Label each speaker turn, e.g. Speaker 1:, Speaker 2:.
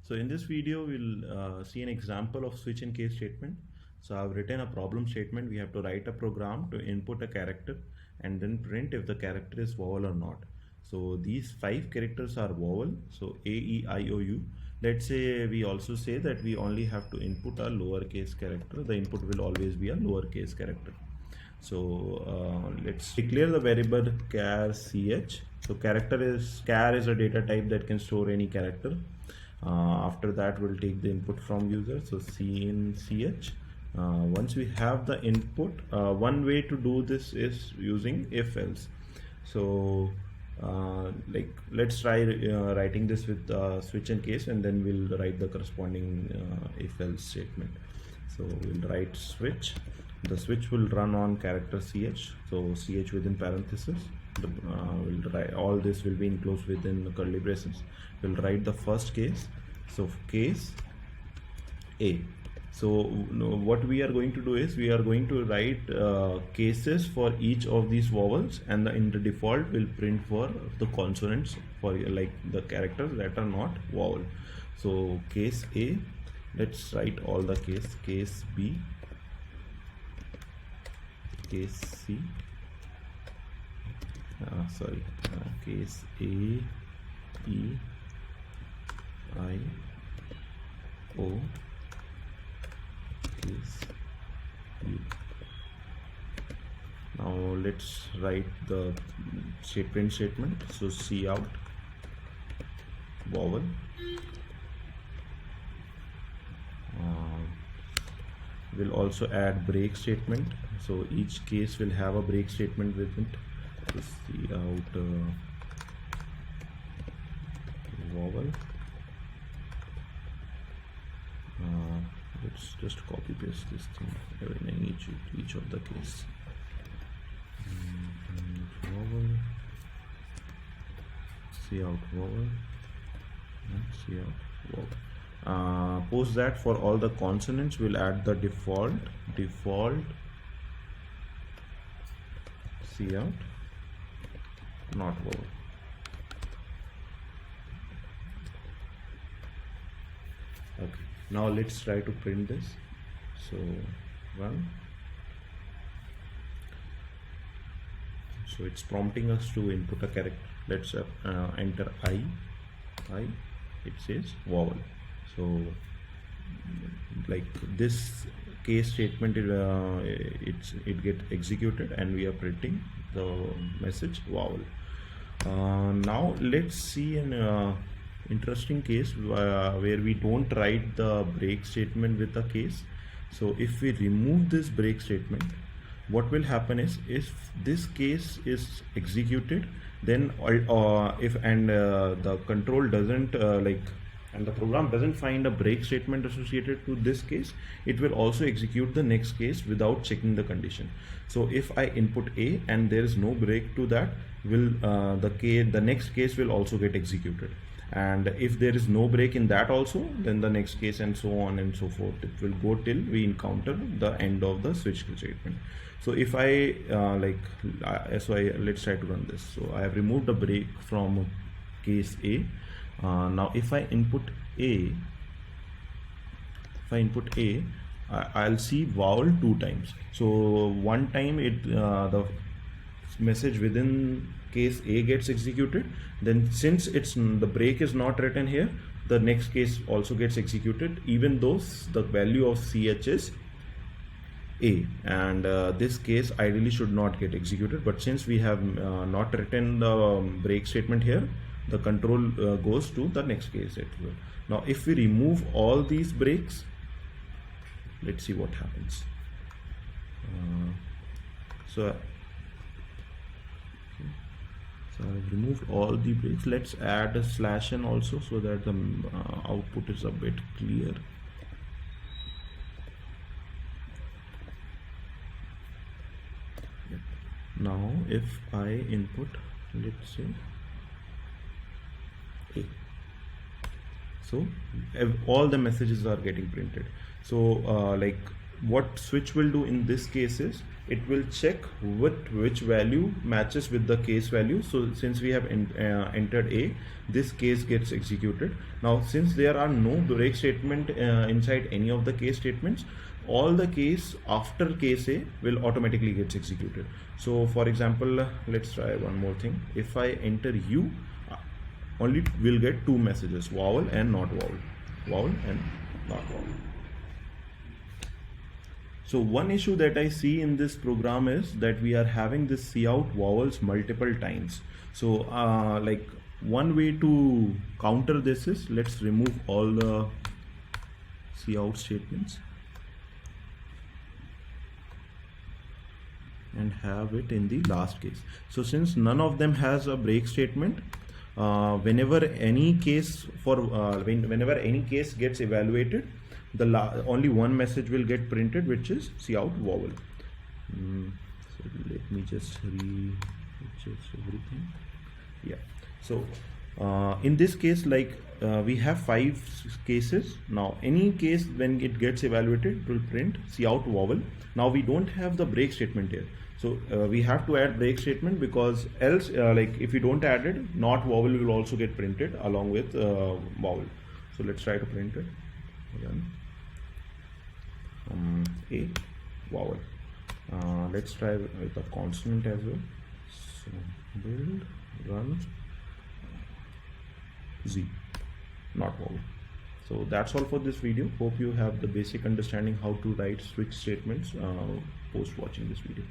Speaker 1: So in this video, we'll see an example of switch and case statement. So I've written a problem statement. We have to write a program to input a character and then print if the character is vowel or not. So these 5 characters are vowel. So A, E, I, O, U. Let's say we also say that we only have to input a lowercase character. The input will always be a lowercase character. So let's declare the variable char ch. So char is a data type that can store any character. After that, we'll take the input from user. So cin ch. Once we have the input, one way to do this is using if else. So let's try writing this with switch and case, and then we'll write the corresponding if else statement. So we'll write switch. The switch will run on character ch. So ch within parenthesis. We'll write, all this will be enclosed within curly braces. We'll write the first case. So case A. So what we are going to do is we are going to write cases for each of these vowels, and in the default will print for the consonants for like the characters that are not vowel. So case A, let's write all the case B, case C, case A, E, I, O, case U. Now let's write the print statement. So cout vowel. We'll also add break statement. So each case will have a break statement with it. So cout vowel. Let's just copy paste this thing in each of the case. Vowel, cout vowel, and cout vowel. Post that for all the consonants, we'll add the default cout not vowel. Okay. Now let's try to print this. So run. So it's prompting us to input a character. Let's enter I. It says vowel. So like this case statement, it get executed, and we are printing the message vowel. Now let's see an interesting case where we don't write the break statement with a case. So if we remove this break statement, what will happen is if this case is executed, then the control doesn't and the program doesn't find a break statement associated to this case, it will also execute the next case without checking the condition. So if I input A and there is no break to that, the next case will also get executed. And if there is no break in that also, then the next case, and so on and so forth. It will go till we encounter the end of the switch statement. So if I let's try to run this. So I have removed the break from case A. Now if I input A, I'll see vowel 2 times. So one time the message within case A gets executed, then since the break is not written here, the next case also gets executed, even though the value of ch is A, and this case ideally should not get executed, but since we have not written the break statement here, the control goes to the next case as well. Now if we remove all these breaks, let's see what happens. So I've removed all the breaks. Let's add a /n also, so that the output is a bit clear. Now if I input, let's say A, so all the messages are getting printed. So what switch will do in this case is it will check which value matches with the case value. So since we have entered A, this case gets executed. Now since there are no break statement inside any of the case statements, all the case after case A will automatically gets executed. So for example, let's try one more thing. If I enter U, only will get two messages, vowel and not vowel, vowel and not vowel. So one issue that I see in this program is that we are having this cout vowels multiple times. So like one way to counter this is, let's remove all the cout statements and have it in the last case. So since none of them has a break statement, whenever any case whenever any case gets evaluated, only one message will get printed, which is cout vowel. So let me just readjust everything. Yeah. So in this case, like we have 5 cases. Now any case when it gets evaluated, it will print cout vowel. Now we don't have the break statement here. So we have to add break statement, because else like if we don't add it, not vowel will also get printed along with vowel. So let's try to print it again. A vowel. Let's try with a consonant as well. So build, run, Z, not vowel. So that's all for this video. Hope you have the basic understanding how to write switch statements post watching this video.